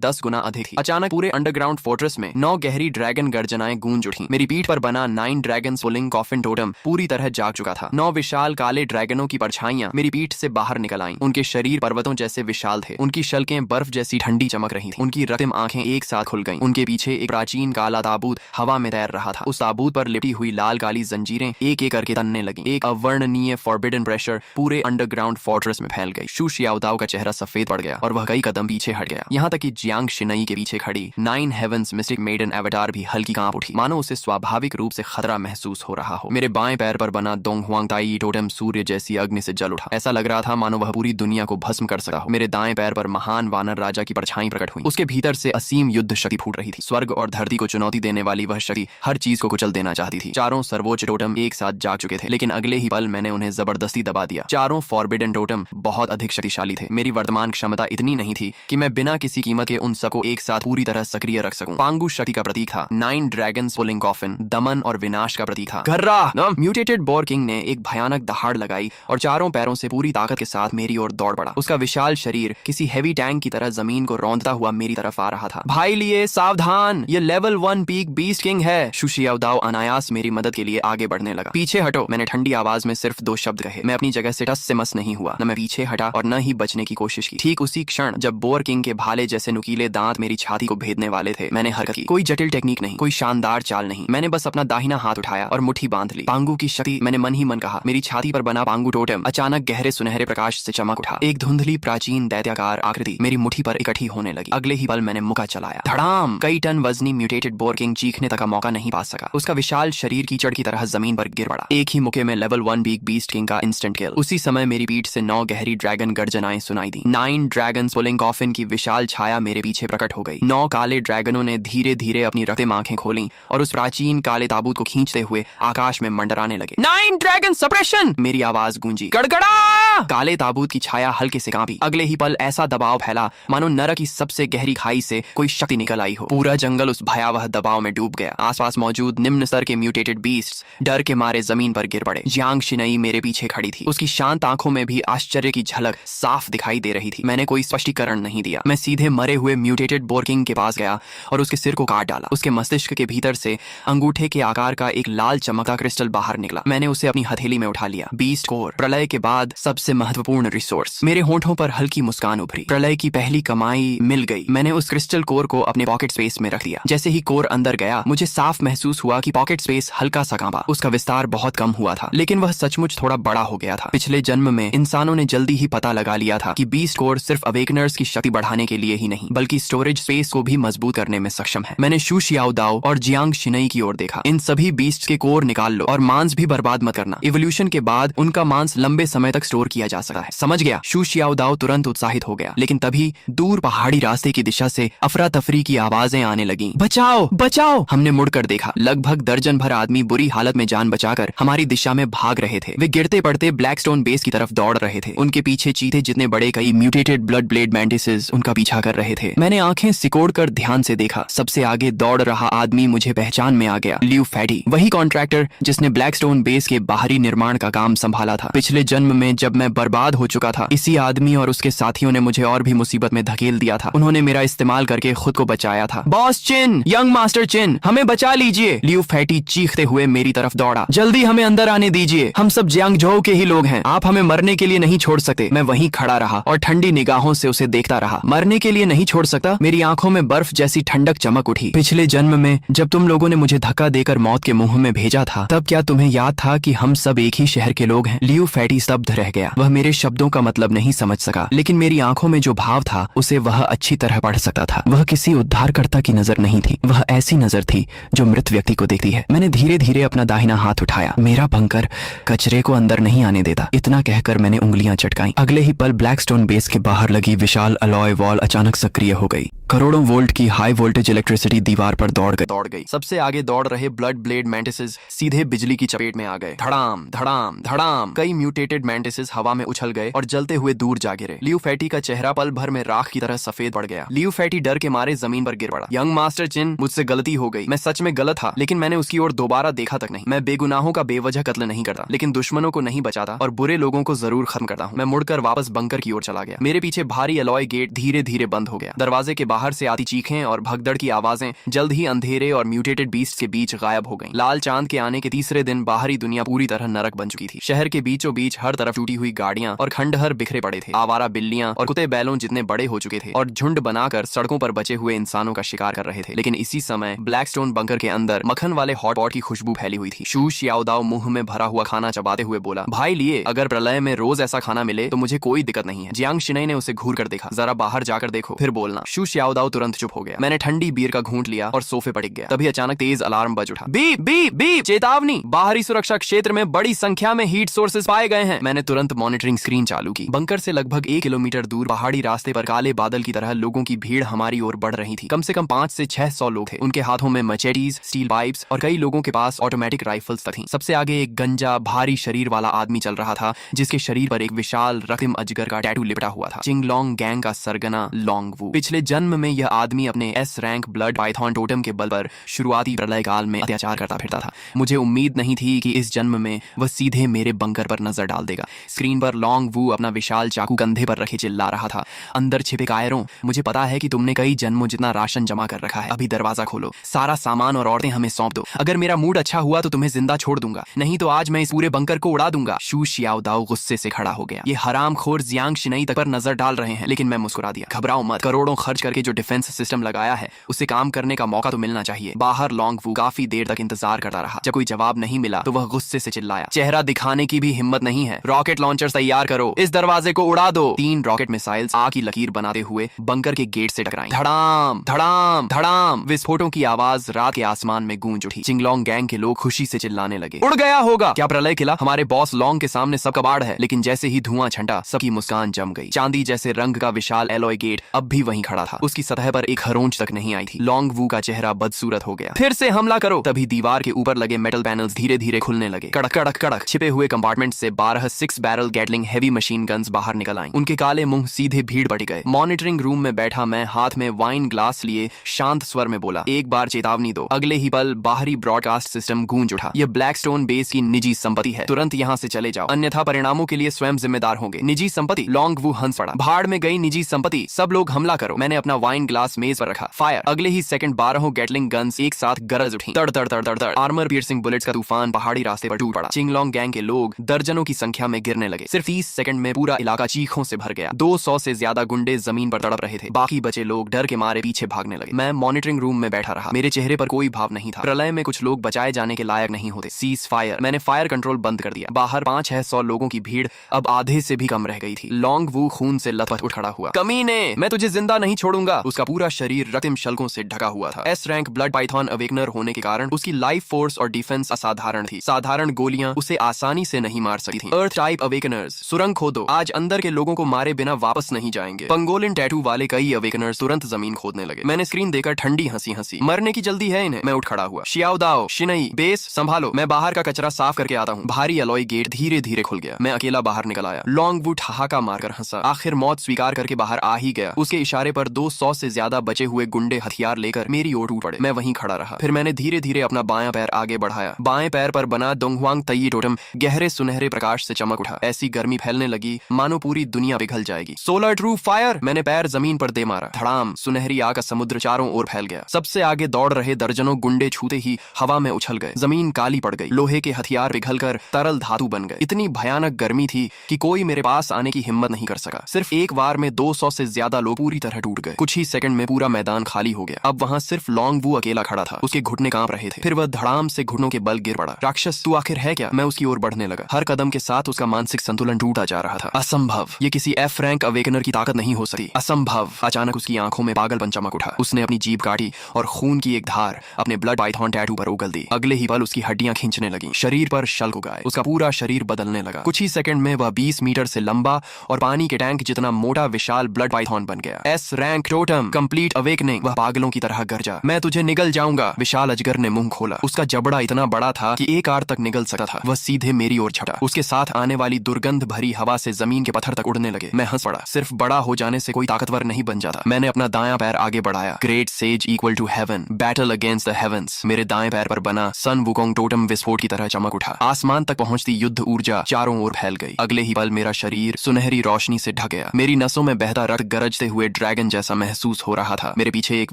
10 गुना अधिक थी। अचानक पूरे अंडरग्राउंड फोर्ट्रेस में 9 गहरी ड्रैगन गर्जनाएं गूंज उठी। मेरी पीठ पर बना 9 ड्रैगन पुलिंग कॉफिन टोटम पूरी तरह जाग चुका था। 9 विशाल काले ड्रैगनों की परछाइयां मेरी पीठ से बाहर निकल आईं। उनके शरीर पर्वतों जैसे विशाल थे। उनकी शल्कें बर्फ जैसी ठंडी चमक रही थी। उनकी रक्तिम आंखें एक साथ खुल गईं। उनके पीछे एक प्राचीन काला ताबूत हवा में तैर रहा था। उस ताबूत पर लिपटी हुई लाल काली जंजीरें एक एक करके तनने लगीं। एक अवर्णनीय फॉरबिडन प्रेशर पूरे अंडरग्राउंड फोर्ट्रेस में फैल गई। शू शियाओदाओ का चेहरा सफेद पड़ गया और वह कई कदम पीछे हट गया। यहाँ तक कि जियांग शिनई के पीछे खड़ी 9 हेवंस मिस्टिक मेडन एवेटार भी हल्की कांप उठी, मानो उसे स्वाभाविक रूप से खतरा महसूस हो रहा हो। मेरे बाएं पैर पर बना दोंग हुआंग ताई टोटेम सूर्य जैसी अग्नि से जल उठा। ऐसा लग रहा था मानो वह पूरी दुनिया को भस्म कर सका हो। मेरे दाएं पैर पर महान वानर राजा की परछाई प्रकट हुई। उसके भीतर से असीम युद्ध शक्ति फूट रही थी। स्वर्ग और धरती को चुनौती देने वाली वह शक्ति हर चीज को कुचल देना चाहती थी। चारों सर्वोच्च टोटम एक साथ जाग चुके थे, लेकिन अगले ही पल मैंने उन्हें जबरदस्ती दबा दिया। चारों फॉरबिडन टोटम बहुत अधिक शक्तिशाली थे। मेरी वर्तमान क्षमता इतनी नहीं थी कि मैं बिना किसी कीमत के उन सबको एक साथ पूरी तरह सक्रिय रख सकूं। पांगु शक्ति का प्रतीक था। 9 ड्रैगन्स पुलिंग कॉफिन दमन और विनाश का प्रतीक था। गर्रा! म्यूटेटेड बोर किंग ने एक भयानक दहाड़ लगाई और चारों पैरों से पूरी ताकत के साथ मेरी ओर दौड़ पड़ा। उसका विशाल शरीर किसी हैवी टैंक की तरह जमीन को रौंदता हुआ मेरी तरफ आ रहा था। भाई लिए सावधान, ये लेवल 1 पीक बीस्ट किंग है। शू शियाओदाओ अनायास मेरी मदद के लिए आगे बढ़ने लगा। पीछे हटो, मैंने ठंडी आवाज में सिर्फ 2 शब्द कहे। मैं अपनी जगह से टस से मस नहीं हुआ। न मैं पीछे हटा और न ही बचने की कोशिश की। ठीक उसी क्षण जब बोर किंग के भाले जैसे नुकीले दांत मेरी छाती को भेदने वाले थे, मैंने हरकत की। कोई जटिल टेक्निक नहीं, कोई शानदार चाल नहीं। मैंने बस अपना दाहिना हाथ उठाया और मुट्ठी बांध ली। पांगु की शक्ति, मैंने मन ही मन कहा। मेरी छाती पर बना पांगु टोटेम अचानक गहरे सुनहरे प्रकाश से चमक उठा। एक धुंधली प्राचीन दैत्याकार आकृति मेरी मुट्ठी पर इकट्ठी होने लगी। अगले ही पल मैंने मुक्का चलाया। धड़ाम! कई टन वजनी म्यूटेटेड बोर किंग चीखने तक का मौका नहीं पा सका। उसका विशाल शरीर कीचड़ की तरह जमीन पर गिर पड़ा। एक ही मुक्के में लेवल 1 बिग बीस्ट किंग का इंस्टेंट किल। उसी समय मेरी पीठ से 9 गहरी ड्रैगन गर्जनाएं सुनाई दी। 9 ड्रैगन्स पुलिंग कॉफिन की विशाल छाया मेरे पीछे प्रकट हो गई। 9 काले ड्रैगनों ने धीरे धीरे अपनी रक्तिम आंखें खोली और उस प्राचीन काले ताबूत को खींचते हुए आकाश में मंडराने लगे। 9 ड्रैगन सप्रेशन! मेरी आवाज गूंजी। गड़गड़ा! काले ताबूत की छाया हल्के से कांपी। अगले ही पल ऐसा दबाव फैला मानो नरक की सबसे गहरी खाई से कोई शक्ति निकल आई हो। पूरा जंगल उस भयावह दबाव में डूब गया। आसपास मौजूद निम्न स्तर के म्यूटेटेड बीस्ट्स डर के मारे जमीन पर गिर पड़े। जियांग शिनई मेरे पीछे खड़ी थी। उसकी शांत आंखों में भी आश्चर्य की झलक साफ दिखाई दे रही थी। मैंने कोई स्पष्टीकरण नहीं दिया। मैं सीधे मरे हुए म्यूटेटेड बोर किंग के पास गया और उसके सिर को काट डाला। उसके मस्तिष्क के भीतर से अंगूठे के आकार का एक लाल चमकता क्रिस्टल बाहर निकला। मैंने उसे अपनी हथेली में उठा लिया। बीस्ट कोर, प्रलय के बाद सबसे महत्वपूर्ण रिसोर्स। मेरे होठों पर हल्की मुस्कान उभरी। प्रलय की पहली कमाई मिल गई। मैंने उस क्रिस्टल कोर को अपने पॉकेट स्पेस में रख दिया। जैसे ही कोर अंदर गया, मुझे साफ महसूस हुआ कि पॉकेट स्पेस हल्का सा कांपा। उसका विस्तार बहुत कम हुआ था, लेकिन वह सचमुच थोड़ा बड़ा हो गया था। पिछले जन्म में इंसानों ने जल्दी ही पता लगा लिया था कि बीस्ट कोर सिर्फ अवेकनर्स की शक्ति बढ़ाने के लिए ही नहीं, बल्कि स्टोरेज स्पेस को भी मजबूत करने में सक्षम है। मैंने शू शियाओदाओ और जियांग शिनई की ओर देखा। इन सभी बीस्ट्स के कोर निकाल लो और मांस भी बर्बाद मत करना। इवोल्यूशन के बाद उनका मांस लंबे समय तक स्टोर किया जा सकता है। समझ गया? शू शियाओदाओ तुरंत उत्साहित हो गया, लेकिन तभी दूर पहाड़ी रास्ते की दिशा से अफरा तफरी की आवाजें आने लगीं। बचाओ! बचाओ! हमने मुड़कर देखा। लगभग दर्जन भर आदमी बुरी हालत में जान बचाकर हमारी दिशा में भाग रहे थे। वे गिरते पड़ते ब्लैकस्टोन बेस की तरफ दौड़ रहे थे। उनके पीछे चीते जितने बड़े कई म्यूटेटेड ब्लड ब्लेड मैंटिसेस उनका पीछा कर रहे थे। मैंने आंखें सिकोड़ कर ध्यान से देखा। सबसे आगे दौड़ रहा आदमी मुझे पहचान में आ गया। लियू फैटी, वही कॉन्ट्रैक्टर जिसने ब्लैकस्टोन बेस के बाहरी निर्माण का काम संभाला था। पिछले जन्म में जब मैं बर्बाद हो चुका था, इसी आदमी और उसके साथियों ने मुझे और भी मुसीबत में धकेल दिया था। उन्होंने मेरा इस्तेमाल करके खुद को बचाया था। बॉस चिन, यंग मास्टर चिन, हमें बचा लीजिए! लियू फैटी चीखते हुए मेरी तरफ दौड़ा। जल्दी हमें अंदर आने दीजिए, हम सब जियांगझोउ के ही लोग हैं। आप हमें मरने के लिए नहीं छोड़ सकते। मैं वहीं खड़ा रहा और ठंडी निगाहों से उसे देखता रहा। मरने के लिए नहीं छोड़ सकता? मेरी आंखों में बर्फ जैसी ठंडक चमक उठी। पिछले जन्म में जब तुम लोगों ने मुझे धक्का देकर मौत के मुंह में भेजा था, तब क्या तुम्हें याद था कि हम सब एक ही शहर के लोग हैं? लियू फैटी स्तब्ध रह गया। वह मेरे शब्दों का मतलब नहीं समझ सका, लेकिन मेरी आंखों में जो भाव था उसे वह अच्छी तरह पढ़ सकता था। वह किसी उद्धारकर्ता की नजर नहीं थी, वह ऐसी नजर थी जो मृत व्यक्ति को देखती है। मैंने धीरे धीरे अपना दाहिना हाथ उठाया। मेरा बंकर कचरे को अंदर नहीं आने देता, इतना कहकर मैंने उंगलियां चटकाई। अगले ही पल ब्लैकस्टोन बेस के बाहर लगी विशाल अलॉय वॉल अचानक सक्रिय हो गई। करोड़ों वोल्ट की हाई वोल्टेज इलेक्ट्रिसिटी दीवार पर दौड़ गई। सबसे आगे दौड़ रहे ब्लड ब्लेड मैंटिसेस सीधे बिजली की चपेट में आ गए। धड़ाम धड़ाम धड़ाम! कई म्यूटेटेड मैंटिसेस हवा में उछल गए और जलते हुए दूर जा गिरे। लियू फैटी का चेहरा पल भर में राख की तरह सफेद पड़ गया। लियू फैटी डर के मारे जमीन पर गिर पड़ा। यंग मास्टर चिन, मुझसे गलती हो गई। मैं सच में गलत था, लेकिन मैंने उसकी ओर दोबारा देखा तक नहीं। मैं बेगुनाहों का बेवजह कत्ल नहीं करता, लेकिन दुश्मनों को नहीं बचाता और बुरे लोगों को जरूर खत्म करता। करता हूँ। मैं मुड़कर वापस बंकर की ओर चला गया। मेरे पीछे भारी अलॉय गेट धीरे धीरे बंद हो गया। दरवाजे के बाहर से आती चीखें और भगदड़ की आवाजें जल्द ही अंधेरे और म्यूटेटेड बीस्ट के बीच गायब हो गईं। लाल चांद के आने के तीसरे दिन बाहरी दुनिया पूरी तरह नरक बन चुकी थी। शहर के बीचों बीच हर तरफ टूटी हुई गाड़ियां और खंडहर बिखरे पड़े थे। आवारा बिल्लियां और कुत्ते बैलों जितने बड़े हो चुके थे और झुंड बनाकर सड़कों पर बचे हुए इंसानों का शिकार कर रहे थे। लेकिन इसी समय ब्लैकस्टोन बंकर के अंदर मक्खन वाले हॉट पॉट की खुशबू फैली हुई थी। शू शियाओदाओ मुंह में भरा हुआ खाना चबाते हुए बोला, भाई लिए, अगर प्रलय में रोज ऐसा खाना मिले तो मुझे कोई दिक्कत नहीं है। जियांग शिनई ने उसे घूर कर देखा। जरा बाहर जाकर देखो, फिर बोलना। शू शियाओदाओ तुरंत चुप हो गया। मैंने ठंडी बीयर का घूंट लिया और सोफे पर टिक गया। तभी अचानक तेज अलार्म बज उठा। बीप बीप बीप, चेतावनी, बाहरी सुरक्षा क्षेत्र में बड़ी संख्या में हीट सोर्सेज पाए गए हैं। मैंने तुरंत मॉनिटरिंग स्क्रीन चालू की। बंकर से लगभग 1 किलोमीटर दूर पहाड़ी रास्ते पर काले बादल की तरह लोगों की भीड़ हमारी ओर बढ़ रही थी। कम से कम 500 से 600 लोग थे। उनके हाथों में मचेटीज, स्टील पाइप्स और कई लोगों के पास ऑटोमेटिक राइफल्स तक थीं। सबसे आगे एक गंजा भारी शरीर वाला आदमी चल रहा था, जिसके शरीर पर एक विशाल रक्तिम अजगर का टैटू लिपटा हुआ था। चिंगलोंग गैंग का सरगना लोंग वू। पिछले जन्म में यह आदमी अपने S rank blood Python totem के बल पर शुरुआती प्रलय काल में अत्याचार करता फिरता था। मुझे उम्मीद नहीं थी कि इस जन्म में वह सीधे मेरे बंकर पर नजर डाल देगा। स्क्रीन पर लोंग वू अपना विशाल चाकू कंधे पर रखे चिल्ला रहा था, अंदर छिपे कायरों, मुझे पता है कि तुमने कई जन्मों जितना राशन जमा कर रखा है। अभी दरवाजा खोलो, सारा सामान और औरतें हमें सौंप दो। अगर मेरा मूड अच्छा हुआ तो तुम्हें जिंदा छोड़ दूंगा, नहीं तो आज मैं इस पूरे बंकर को उड़ा दूंगा। शू शियाओदाओ गुस्से से खड़ा हो गया। ये हरामखोर जियांग शिनई तक पर नजर डाल रहे हैं। लेकिन मैं मुस्कुरा दिया। घबराओ मत, करोड़ों खर्च करके जो डिफेंस सिस्टम लगाया है उसे काम करने का मौका तो मिलना चाहिए। बाहर लोंग वू काफी देर तक इंतजार करता रहा। जब कोई जवाब नहीं मिला तो वह गुस्से से चिल्लाया, चेहरा दिखाने की भी हिम्मत नहीं है, रॉकेट लॉन्चर तैयार करो, इस दरवाजे को उड़ा दो। 3 रॉकेट मिसाइल्स आग की लकीर बनाते हुए बंकर के गेट से टकराई। धड़ाम धड़ाम धड़ाम, विस्फोटों की आवाज रात के आसमान में गूंज उठी। चिंगलोंग गैंग के लोग खुशी से चिल्लाने लगे, उड़ गया होगा, क्या प्रलय किला हमारे बॉस लोंग के सामने सब कबाड़ है। लेकिन जैसे ही धुआं छंटा सबकी मुस्कान जम गई। चांदी जैसे रंग का विशाल एलॉय गेट अब भी वहीं खड़ा था। उसकी सतह पर एक खरोंच तक नहीं आई थी। लोंग वू का चेहरा बदसूरत हो गया। फिर से हमला करो। तभी दीवार के ऊपर लगे मेटल पैनल्स धीरे धीरे खुलने लगे। कड़क कड़क कड़क, छिपे हुए कंपार्टमेंट से 12 6 barrel Gatling heavy machine guns बाहर निकल आईं। उनके काले मुंह सीधे भीड़ पड़ गए। मॉनिटरिंग रूम में बैठा मैं हाथ में वाइन ग्लास लिए शांत स्वर में बोला, एक बार चेतावनी दो। अगले ही पल बाहरी ब्रॉडकास्ट सिस्टम गूंज उठा, यह ब्लैकस्टोन बेस की निजी संपत्ति है, तुरंत यहाँ से चले जाओ, अन्यथा परिणामों के लिए स्वयं जिम्मेदार होंगे। निजी संपत्ति? लोंग वू हंस पड़ा। भाड़ में गई निजी संपत्ति, सब लोग हमला करो। मैंने अपना वाइन ग्लास मेज पर रखा। फायर। अगले ही सेकंड 12 गैटलिंग गन्स एक साथ गरज उठी। तड़ तड़ तड़ तड़ तड़, आर्मर पियर्सिंग बुलेट्स का तूफान पहाड़ी रास्ते पर टूट पड़ा। चिंगलोंग गैंग के लोग दर्जनों की संख्या में गिरने लगे। सिर्फ 30 सेकंड में पूरा इलाका चीखों से भर गया। 200 से ज्यादा गुंडे जमीन पर तड़प रहे थे। बाकी बचे लोग डर के मारे पीछे भागने लगे। मैं मॉनिटरिंग रूम में बैठा रहा। मेरे चेहरे पर कोई भाव नहीं था। प्रलय में कुछ लोग बचाए जाने के लायक नहीं होते। Cease fire. मैंने फायर कंट्रोल बंद कर दिया। बाहर 500-600 लोगों की भीड़ अब आधे से भी कम रह गई थी। लोंग वू खून से लथपथ उठ खड़ा हुआ। कमीने, मैं तुझे जिंदा नहीं छोड़ूंगा। उसका पूरा शरीर रक्तिम शल्कों से ढका हुआ था। S rank blood Python awakener होने के कारण उसकी लाइफ फोर्स और डिफेंस असाधारण थी। साधारण गोलियां उसे आसानी से नहीं मार सकती थीं। अर्थ टाइप अवेकनर्स, सुरंग खोदो, आज अंदर के लोगों को मारे बिना वापस नहीं जाएंगे। पंगोलिन टैटू वाले कई अवेकनर्स तुरंत जमीन खोदने लगे। मैंने स्क्रीन देखकर ठंडी हंसी हंसी। मरने की जल्दी है इन्हें। मैं उठ खड़ा हुआ। शियाओदाओ, शिनई, बेस संभालो, मैं बाहर का कचरा साफ करके आता हूँ। भारी अलॉय गेट धीरे धीरे खुल गया। मैं अकेला बाहर निकल आया। लोंग वू ठहाका मारकर हंसा। आखिर मौत स्वीकार करके बाहर आ ही गया। उसके इशारे पर 200 से ज्यादा बचे हुए गुंडे हथियार लेकर मेरी ओर टूट पड़े। मैं वहीं खड़ा रहा। फिर मैंने धीरे धीरे अपना बायां पैर आगे बढ़ाया। बाएं पैर पर बना दोंगहुआंग तई टोटम गहरे सुनहरे प्रकाश से चमक उठा। ऐसी गर्मी फैलने लगी मानो पूरी दुनिया पिघल जाएगी। Solar true fire. मैंने पैर जमीन पर दे मारा। धड़ाम, सुनहरी आग का समुद्र चारों ओर फैल गया। सबसे आगे दौड़ रहे दर्जनों गुंडे छूते ही हवा में उछल गए। जमीन काली पड़ गई। लोहे के हथियार पिघलकर तरल धातु बन गए। इतनी भयानक गर्मी थी कि कोई मेरे पास आने की हिम्मत नहीं कर सका। सिर्फ एक बार में 200 से ज्यादा लोग पूरी तरह टूट गए। कुछ ही सेकंड में पूरा मैदान खाली हो गया। अब वहां सिर्फ लोंग वू अकेला खड़ा था। उसके घुटने कांप रहे थे। फिर वह धड़ाम से घुटनों के बल गिर पड़ा। राक्षस, तू आखिर है क्या? मैं उसकी ओर बढ़ने लगा। हर कदम के साथ उसका मानसिक संतुलन टूटा जा रहा था। असंभव, ये किसी एफ रैंक अवेकनर की ताकत नहीं हो सकती। असंभव। अचानक उसकी आंखों में पागलपन चमक उठा। उसने अपनी जीभ काटी और खून की एक धार अपने ब्लड पाइथन टैटू पर उगल दी। अगले ही पल उसकी हड्डियां खींचने लगी। शरीर पर शल्क उगाए। उसका पूरा शरीर बदलने लगा। कुछ ही सेकंड में वह 20 मीटर से लंबा और पानी के टैंक जितना मोटा विशाल ब्लड पाइथन बन गया। S rank totem complete awakening. वह पागलों की तरह गरजा, मैं तुझे निगल जाऊंगा। विशाल अजगर ने मुंह खोला। उसका जबड़ा इतना बड़ा था कि एक आर तक निगल सकता था। वह सीधे मेरी ओर झपटा। उसके साथ आने वाली दुर्गंध भरी हवा से जमीन के पत्थर तक उड़ने लगे। मैं हंस पड़ा। सिर्फ बड़ा हो जाने से कोई ताकतवर नहीं बन जाता। मैंने अपना दायां पैर आगे बढ़ाया। Great sage equal to heaven, battle against the heavens. मेरे दाएं पैर पर बना सन वुकोंग टोटम विस्फोट की तरह चमक उठा। आसमान तक पहुंचती युद्ध ऊर्जा चारों ओर फैल गई। अगले ही पल मेरा शरीर सुनहरी रोशनी से ढक गया। मेरी नसों में बहता रक्त गरजते हुए ड्रैगन जैसा महसूस हो रहा था। मेरे पीछे एक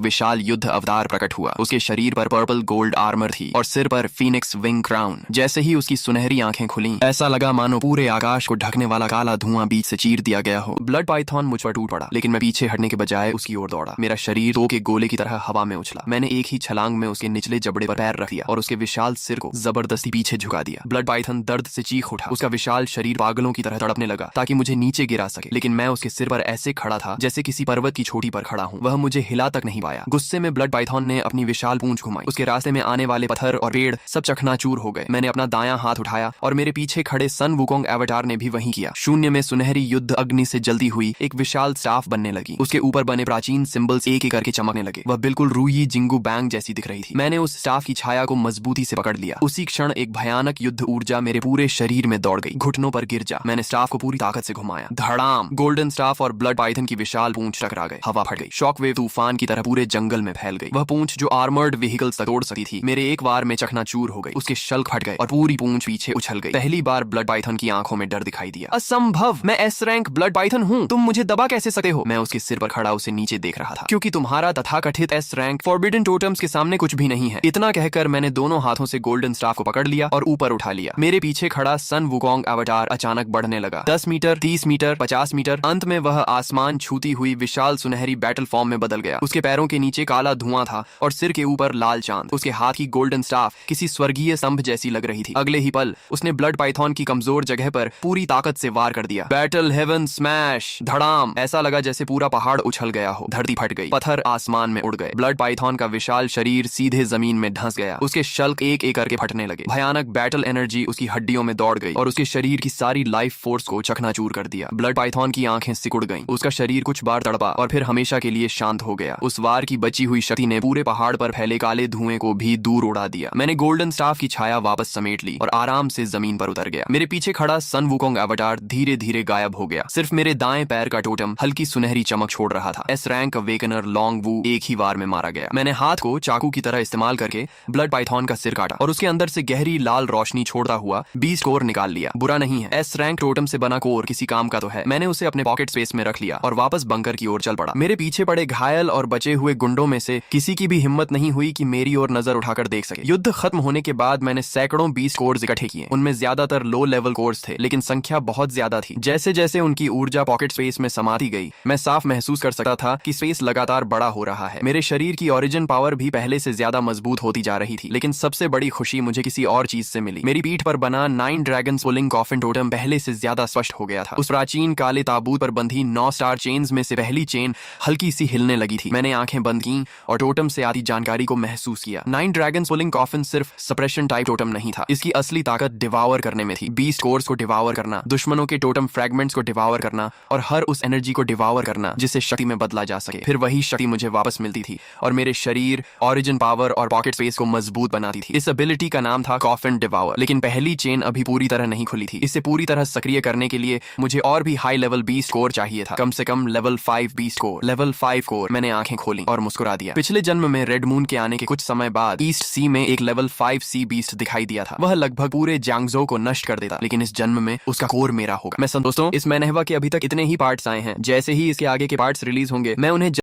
विशाल युद्ध अवतार प्रकट हुआ। उसके शरीर पर पर्पल गोल्ड आर्मर थी और सिर पर फीनिक्स विंग क्राउन। जैसे ही उसकी सुनहरी आंखें खुली, ऐसा लगा मानो पूरे आकाश को ढकने वाला काला धुआं बीच से चीर दिया गया हो। ब्लड पाइथन मुझ पर टूट पड़ा, लेकिन मैं पीछे हटने के बजाय उसकी ओर दौड़ा। मेरा शरीर दो के गोले की तरह हवा में उछला। मैंने एक ही छलांग में उसके निचले जबड़े पर पैर रख दिया और उसके विशाल सिर को जबरदस्ती पीछे झुका दिया। ब्लड पाइथन दर्द से चीख उठा। उसका विशाल शरीर पागलों की तरह तड़पने लगा ताकि मुझे नीचे गिरा सके, लेकिन मैं उसके सिर पर ऐसे खड़ा था जैसे किसी पर्वत की चोटी पर खड़ा हूँ। वह मुझे हिला तक नहीं पाया। गुस्से में ब्लड पाइथन ने अपनी विशाल पूंछ घुमाई। उसके रास्ते में आने वाले पत्थर और पेड़ सब चकनाचूर हो गए। मैंने अपना दायां हाथ उठाया और मेरे पीछे खड़े सन वुकोंग एवाटार ने भी वही किया। शून्य में सुनहरी युद्ध अग्नि से जलती हुई एक विशाल स्टाफ बनने लगी। उसके ऊपर बने प्राचीन सिंबल्स एक एक करके चमकने लगे। वह बिल्कुल रूई जिंगू बैंग जैसी दिख रही थी। मैंने उस स्टाफ की छाया को मजबूती से पकड़ लिया। उसी क्षण एक भयानक युद्ध ऊर्जा मेरे पूरे शरीर में दौड़ गई। घुटनों पर गिर जा। मैंने स्टाफ को पूरी ताकत से घुमाया। धड़ाम! गोल्डन स्टाफ और ब्लड पाइथन की विशाल पूंछ टकरा गए। हवा फट गई। शॉकवेव तूफान की तरह पूरे जंगल में फैल गई। वह पूंछ जो आर्मर्ड व्हीकल्स तक तोड़ सकती थी, मेरे एक बार में चकनाचूर हो गई। उसके शल्क फट गए और पूरी पूंछ पीछे उछल गई। पहली बार ब्लड पाइथन की आंखों में डर दिखाई दिया। असंभव! मैं एस रैंक ब्लड पाइथन हूँ। तुम मुझे दबा कैसे सकते हो? मैं उसके सिर पर खड़ा उसे नीचे देख रहा था। क्योंकि तुम्हारा तथाकथित एस रैंक फॉरबिडन टोटम्स के सामने कुछ भी नहीं है। इतना कहकर मैंने दोनों हाथों से गोल्डन स्टाफ को पकड़ लिया और ऊपर उठा लिया। मेरे पीछे खड़ा सन वुकोंग अवतार अचानक बढ़ने लगा। 10 मीटर, 30 मीटर, 50 मीटर। अंत में वह आसमान छूती हुई विशाल सुनहरी बैटल फॉर्म में बदल गया। उसके पैरों के नीचे काला धुआं था और सिर के ऊपर लाल चांद। उसके हाथ की गोल्डन स्टाफ किसी स्वर्गीय स्तंभ जैसी लग रही थी। अगले ही पल उसने ब्लड पाइथन की कमजोर जगह पर पूरी ताकत से वार कर दिया। Battle heaven smash! धड़ाम! ऐसा लगा जैसे पूरा पहाड़ उछल गया हो। धरती फट गई। पत्थर आसमान में उड़ गए। ब्लड पाइथन का विशाल शरीर सीधे जमीन में धंस गया। उसके शल्क एक एक करके फटने लगे। भयानक बैटल एनर्जी उसकी हड्डियों में दौड़ गई और उसके शरीर की सारी लाइफ फोर्स को चकनाचूर कर दिया। ब्लड पाइथन की आंखें सिकुड़ गईं। उसका शरीर कुछ बार तड़पा और फिर हमेशा के लिए शांत हो गया। उस वार की बची हुई शक्ति ने पूरे पहाड़ पर फैले काले धुएं को भी दूर उड़ा दिया। मैंने गोल्डन स्टाफ की छाया वापस समेट ली और आराम से जमीन पर उतर गया। मेरे पीछे खड़ा सन वुकोंग अवतार धीरे धीरे गायब हो गया। सिर्फ मेरे दाएं पैर का टोटम हल्की सुनहरी चमक छोड़ रहा था। एस रैंक अवेकनर लॉन्ग वू एक ही वार में मारा गया। मैंने हाथ को चाकू की तरह इस्तेमाल करके ब्लड पाइथन का सिर काटा और उसके अंदर से गहरी लाल रोशनी छोड़ता हुआ बीस्ट कोर निकाल लिया। बुरा नहीं है, एस रैंक टोटम से बना कोर किसी काम का तो है। मैंने उसे अपने पॉकेट स्पेस में रख लिया और वापस बंकर की ओर चल पड़ा। मेरे पीछे पड़े घायल और बचे हुए गुंडों में से किसी की भी हिम्मत नहीं हुई कि मेरी ओर नजर उठाकर देख सके। युद्ध खत्म होने के बाद मैंने सैकड़ों बीस्ट कोर्स इकट्ठे किए। उनमें ज्यादातर लो लेवल कोर्स थे, लेकिन संख्या बहुत ज्यादा थी। जैसे जैसे उनकी ऊर्जा पॉकेट स्पेस में समाती गई, मैं साफ महसूस कर सकता था कि स्पेस लगातार बड़ा हो रहा है। मेरे शरीर की ओरिजिन पावर भी पहले से ज्यादा मजबूत होती जा रही थी। लेकिन सबसे बड़ी खुशी मुझे किसी और चीज से मिली। मेरी पीठ पर बना 9 ड्रैगन पुलिंग कॉफिन टोटम पहले से ज्यादा स्पष्ट हो गया था। उस प्राचीन काले ताबूत पर बंधी 9 स्टार चेन्स में से पहली चेन हल्की सी हिलने लगी थी। मैंने आंखें बंद की और टोटम से आती जानकारी को महसूस किया। 9 ड्रैगन पुलिंग कॉफिन सिर्फ सप्रेशन टाइप टोटम नहीं था। इसकी असली ताकत डिवावर करने में थी। बीस्ट कोर्स को डिवावर करना, दुश्मनों के टोटम फ्रैगमेंट्स को डिवावर करना और हर उस एनर्जी को डिवावर करना जिसे शक्ति में बदला जा सके। फिर वही शक्ति मुझे वापस मिलती थी और मेरे शरीर, ओरिजिन पावर और पॉकेट स्पेस को मजबूत बनाती थी। इस एबिलिटी का नाम था कॉफिन डिवावर। लेकिन पहली चेन अभी पूरी तरह नहीं खुली थी। इसे पूरी तरह सक्रिय करने के लिए मुझे और भी हाई लेवल बीस्ट कोर चाहिए था। कम से कम level 5 beast core. Level 5 core. मैंने आंखें खोली और मुस्कुरा दिया। पिछले जन्म में रेड मून के आने के कुछ समय बाद ईस्ट सी में एक लेवल 5 सी बीस्ट दिखाई दिया था। वह लगभग पूरे जांगजो को नष्ट कर देता, लेकिन इस जन्म में उसका कोर मेरा होगा। मैं दोस्तों, इस मैनहवा के अभी तक इतने ही पार्ट्स आए हैं। जैसे ही इसके आगे के पार्ट्स रिलीज होंगे, मैं उन्हें